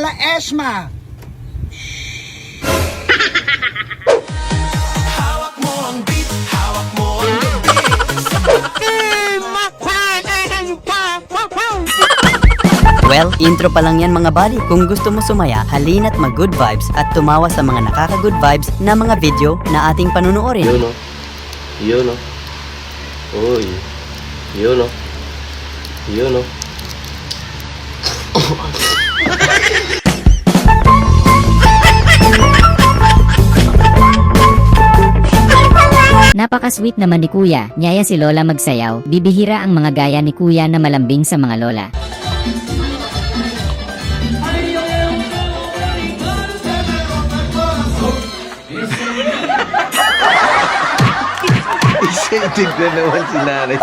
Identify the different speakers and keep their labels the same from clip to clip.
Speaker 1: Lola Eshma.
Speaker 2: Well, intro pa lang yan mga buddy. Kung gusto mo sumaya, halina't mag-good vibes at tumawa sa mga nakaka-good vibes na mga video na ating panunuorin.
Speaker 3: Yun o. Yun o. Uy. Yun o. Yun o.
Speaker 4: Napaka-sweet naman ni Kuya, niyaya si Lola magsayaw. Bibihira ang mga gaya ni Kuya na malambing sa mga lola.
Speaker 3: Tignan naman si nanay.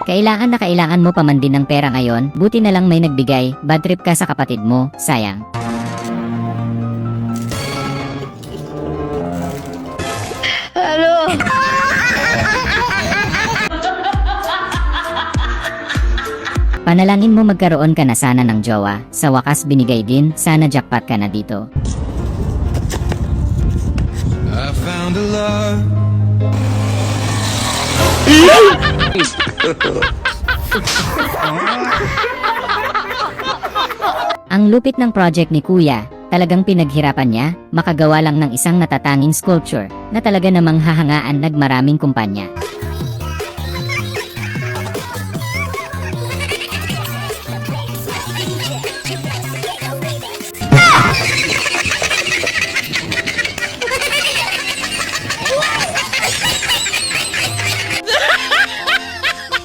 Speaker 4: Kailangan na kailangan mo pa man din ng pera ngayon, buti na lang may nagbigay, bad trip ka sa kapatid mo, sayang. Panalangin mo magkaroon ka na sana ng jowa, sa wakas binigay din, sana jackpot ka na dito.
Speaker 5: I found a love.
Speaker 4: Ang lupit ng project ni Kuya, talagang pinaghirapan niya, makagawa lang ng isang natatanging sculpture, na talaga namang hahangaan nagmaraming kumpanya.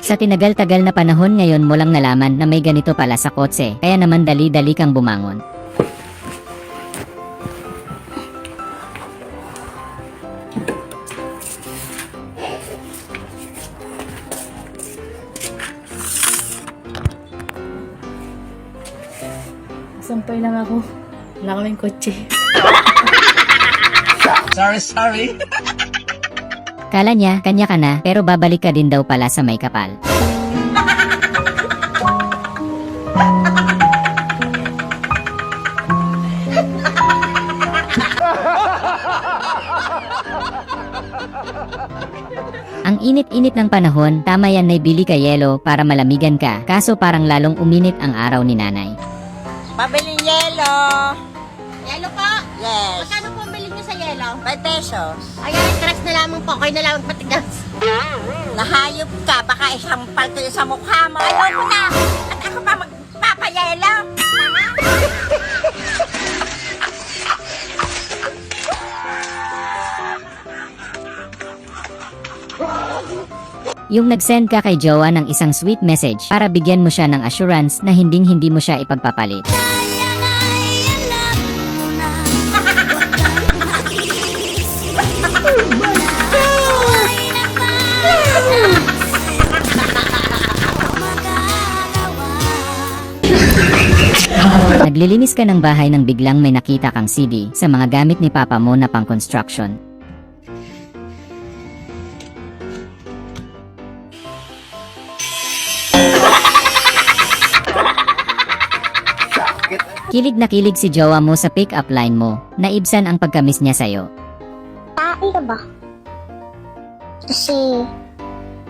Speaker 4: Sa tinagal-tagal na panahon ngayon mo lang nalaman na may ganito pala sa kotse, kaya naman dali-dali kang bumangon.
Speaker 6: Sampay lang ako. Wala kaming kotse.
Speaker 1: Sorry.
Speaker 4: Kala niya, kanya ka na, pero babalik ka din daw pala sa may kapal. Ang init-init ng panahon, tama yan na bili ka yelo para malamigan ka, kaso parang lalong uminit ang araw ni nanay.
Speaker 7: Pabiling yelo.
Speaker 8: Yelo po?
Speaker 7: Yes.
Speaker 8: Magkano po ang bilhin niyo sa yelo?
Speaker 7: 5 pesos.
Speaker 8: Ayan, stress na lamang po. Kayo na lamang patigas.
Speaker 7: Nahayop ka. Baka isampal ko yun sa mukha mo. Ayoko na. At ako pa magpapayelo. Tama?
Speaker 4: Yung nag-send ka kay jowa ng isang sweet message para bigyan mo siya ng assurance na hinding-hindi mo siya ipagpapalit. Naglilinis ka ng bahay nang biglang may nakita kang CD sa mga gamit ni papa mo na pang-construction. Kilig na kilig si jowa mo sa pick-up line mo, naibsan ang pagkamis niya sa'yo.
Speaker 8: Tae ka ba? Kasi,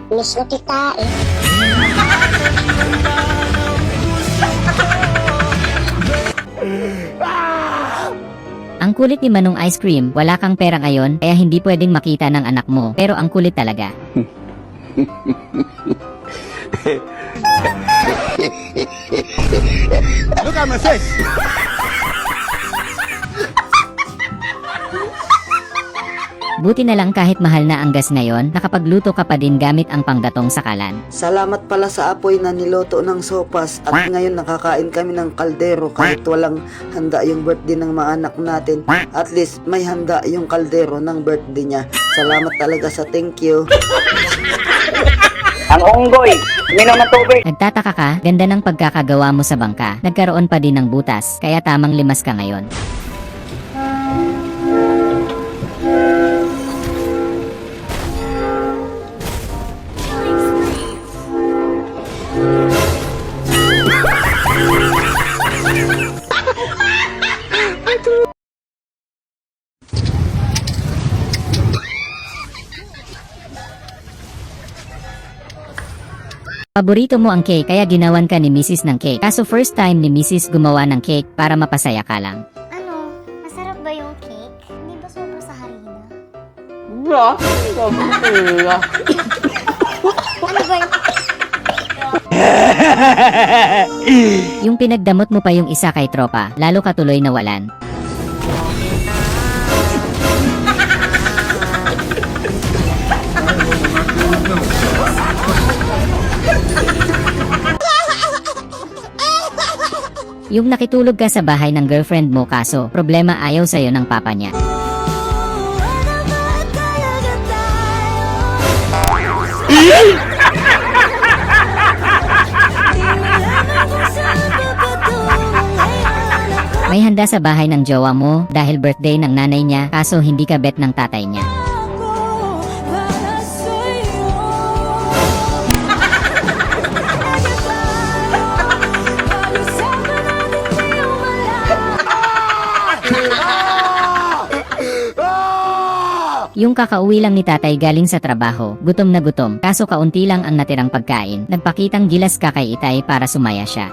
Speaker 8: miss na kita eh.
Speaker 4: Ang kulit ni Manong Ice Cream, wala kang pera ngayon, kaya hindi pwedeng makita ng anak mo, pero ang kulit talaga.
Speaker 1: Look at my face.
Speaker 4: Buti na lang kahit mahal na ang gas ngayon, nakapagluto ka pa din gamit ang panggatong sakalan.
Speaker 9: Salamat pala sa apoy na niloto ng sopas at ngayon nakakain kami ng kaldero kahit walang handa yung birthday ng mga anak natin. At least may handa yung kaldero ng birthday niya. Salamat talaga sa thank you.
Speaker 2: Ang unggoy, minom ng tubig.
Speaker 4: Nagtataka ka, ganda ng pagkakagawa mo sa bangka, nagkaroon pa din ng butas, kaya tamang limas ka ngayon. Paborito mo ang cake kaya ginawan ka ni Mrs. ng cake. Kaso first time ni Mrs. gumawa ng cake para mapasaya ka lang.
Speaker 8: Ano? Masarap ba yung cake? Hindi ba sobra sa harina? Ano ba yung...
Speaker 4: Yung pinagdamot mo pa yung isa kay tropa, lalo ka tuloy nawalan. Yung nakitulog ka sa bahay ng girlfriend mo kaso problema ayaw sa'yo ng papa niya. May handa sa bahay ng jowa mo dahil birthday ng nanay niya kaso hindi ka bet ng tatay niya. Yung kakauwi lang ni tatay galing sa trabaho, gutom na gutom, kaso kaunti lang ang natirang pagkain. Nagpakitang gilas ka kay Itay para sumaya siya.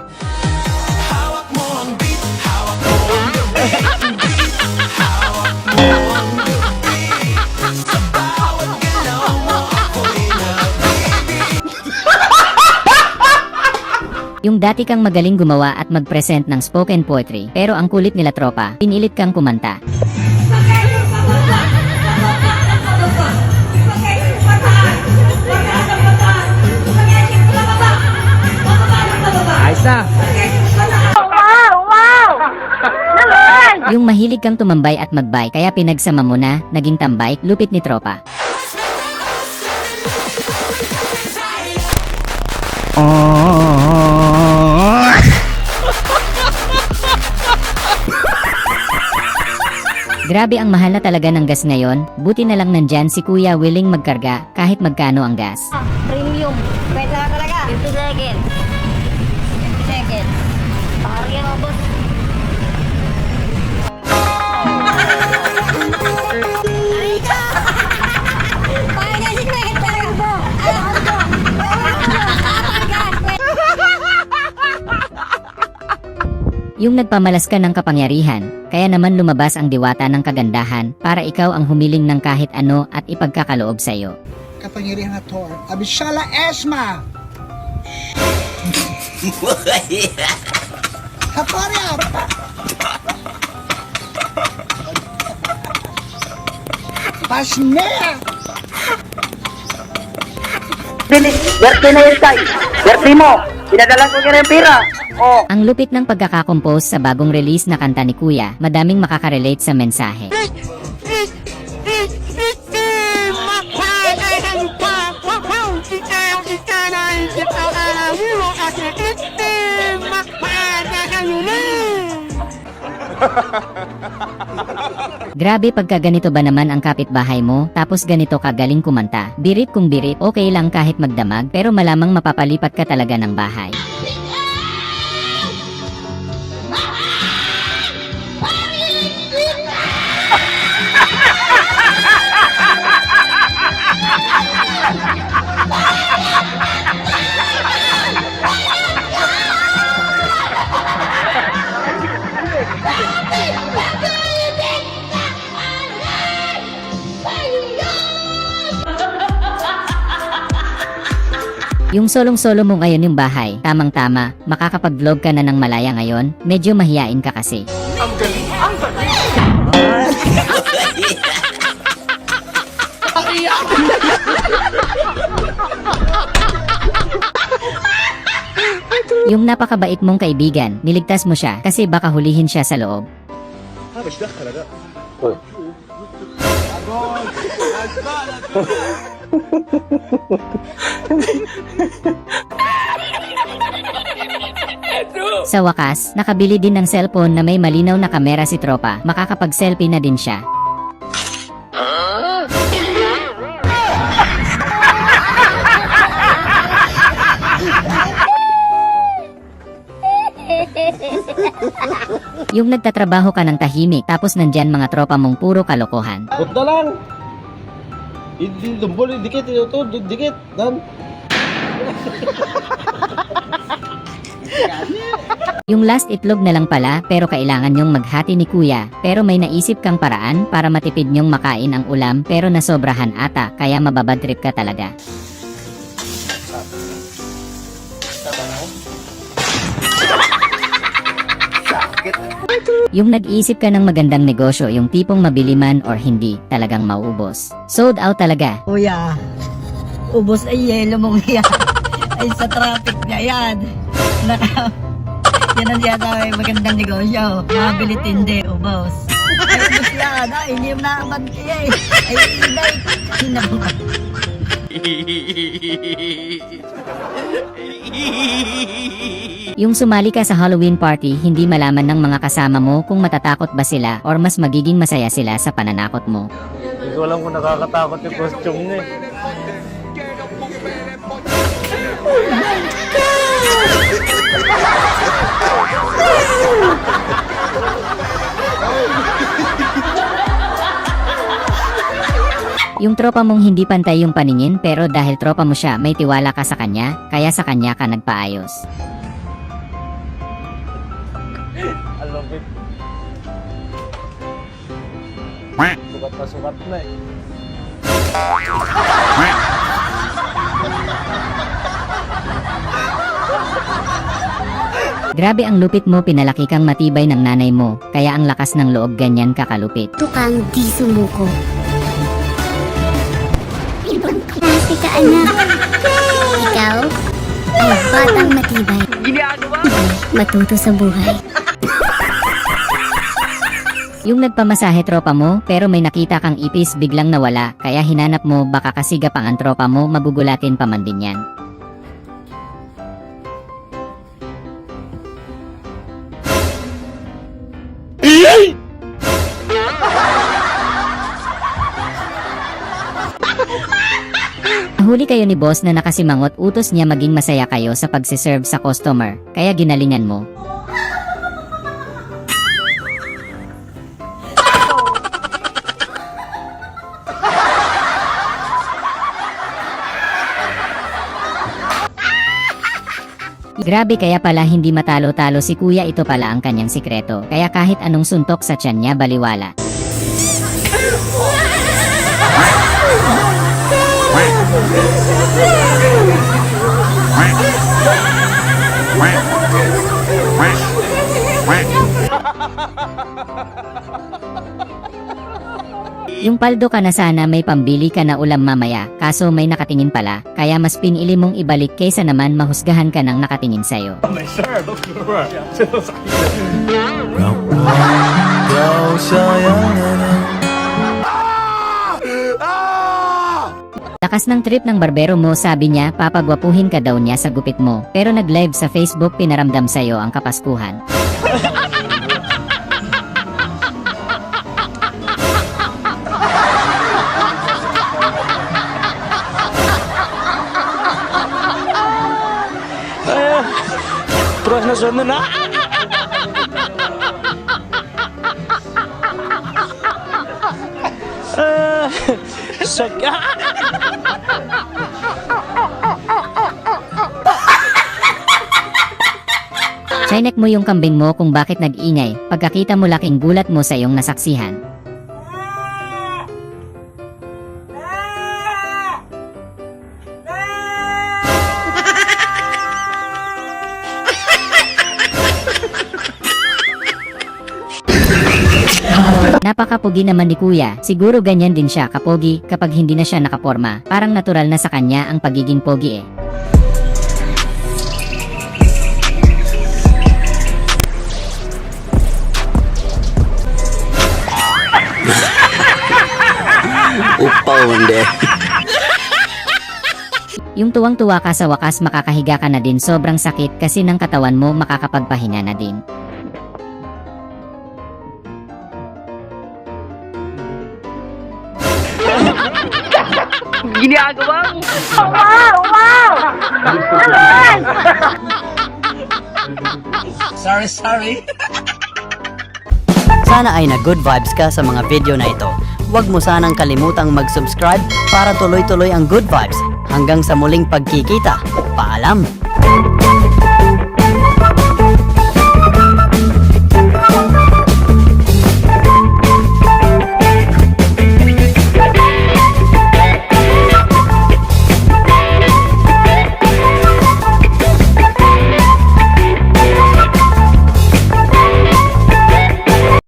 Speaker 4: Yung dati kang magaling gumawa at mag-present ng spoken poetry, pero ang kulit nila tropa, pinilit kang kumanta.
Speaker 1: Ayos na.
Speaker 4: Yung mahilig kang tumambay at magbay kaya pinagsama mo na, naging tambay, lupit ni tropa. Grabe ang mahal na talaga ng gas ngayon, buti na lang nandyan si kuya willing magkarga kahit magkano ang gas.
Speaker 8: Premium. Pwede na talaga. 50 seconds. 50 seconds. Parang yan, boss.
Speaker 4: Yung nagpamalas ka ng kapangyarihan, kaya naman lumabas ang diwata ng kagandahan para ikaw ang humiling ng kahit ano at ipagkakaloob sa'yo.
Speaker 1: Kapangyarihan na Thor. Abishala Esma. Kaparya. Pasnea.
Speaker 9: Birthday na yun, Tay. Birthday mo. Pinadala ko ka ng pera. Oh.
Speaker 4: Ang lupit ng pagkakakompose sa bagong release na kanta ni Kuya, madaming makakarelate sa mensahe. Grabe pagka ganito ba naman ang kapitbahay mo, tapos ganito ka galing kumanta. Birit kung birit, okay lang kahit magdamag, pero malamang mapapalipat ka talaga ng bahay. Yung solong-solo mo ngayon yung bahay, tamang-tama, makakapag-vlog ka na ng malaya ngayon, medyo mahiyain ka kasi. Ang galing! Ang galing! Yung napakabait mong kaibigan, niligtas mo siya kasi baka hulihin siya sa loob. Sa wakas, nakabili din ng cellphone na may malinaw na kamera si tropa, makakapag-selfie na din siya. Yung nagtatrabaho ka ng tahimik tapos nandyan mga tropa mong puro kalokohan.
Speaker 3: Huwag na lang. Hindi, dikit, dikit.
Speaker 4: Yung last itlog na lang pala pero kailangan nyong maghati ni kuya. Pero may naisip kang paraan para matipid nyong makain ang ulam pero nasobrahan ata kaya mababad trip ka talaga. Yung nag-iisip ka ng magandang negosyo, yung tipong mabili man or hindi, talagang mauubos. Sold out talaga.
Speaker 8: Kuya, ubos ay yelo mong yan. Ay sa traffic na yan. Yan ang yata ay magandang negosyo. Mabili tindi, ubos. Ay ubos yan. Ay hindi mo nakabanti eh. Ay inay. Hinabang.
Speaker 4: Yung sumali ka sa Halloween party, hindi malaman ng mga kasama mo kung matatakot ba sila or mas magiging masaya sila sa pananakot mo.
Speaker 3: Hindi ko alam kung nakakatakot yung costume niya eh.
Speaker 4: Yung tropa mong hindi pantay yung paningin pero dahil tropa mo siya, may tiwala ka sa kanya, kaya sa kanya ka nagpaayos.
Speaker 3: I love it. Sukat na sukat na eh.
Speaker 4: Grabe ang lupit mo, pinalaki kang matibay ng nanay mo, kaya ang lakas ng loob ganyan kakalupit.
Speaker 10: Tukang di sumuko. Klase ka anak. Ikaw ay batang matibay. Matuto sa buhay.
Speaker 4: Yung nagpamasahe tropa mo, pero may nakita kang ipis biglang nawala, kaya hinanap mo baka kasiga pang ang tropa mo, magugulatin pa man din yan. Nahuli kayo ni boss na nakasimangot, utos niya maging masaya kayo sa pagsiserve sa customer, kaya ginalingan mo. Grabe, kaya pala hindi matalo-talo si kuya, ito pala ang kanyang sikreto, kaya kahit anong suntok sa tiyan niya baliwala. Yung paldo ka na sana, may pambili ka na ulam mamaya, kaso may nakatingin pala, kaya mas pinili mong ibalik kaysa naman mahusgahan ka ng nakatingin sa'yo. Lakas ng trip ng barbero mo, sabi niya papagwapuhin ka daw niya sa gupit mo, pero nag-live sa Facebook pinaramdam sa'yo ang kapaskuhan.
Speaker 3: Terus na sunod na.
Speaker 4: Chinek mo yung kambing mo kung bakit nag-ingay, pagkakita mo laking gulat mo sa iyong nasaksihan. Napakapogi naman ni kuya, siguro ganyan din siya kapogi kapag hindi na siya nakaporma, parang natural na sa kanya ang pagiging pogi eh.
Speaker 3: Upaw hindi.
Speaker 4: Yung tuwang-tuwa ka sa wakas, makakahiga ka na din, sobrang sakit kasi ng katawan mo, makakapagpahinga na din.
Speaker 7: Ginagawa mo.
Speaker 3: Sorry.
Speaker 2: Sana ay na good vibes ka sa mga video na ito. Huwag mo sanang kalimutang mag-subscribe para tuloy-tuloy ang good vibes. Hanggang sa muling pagkikita. Paalam!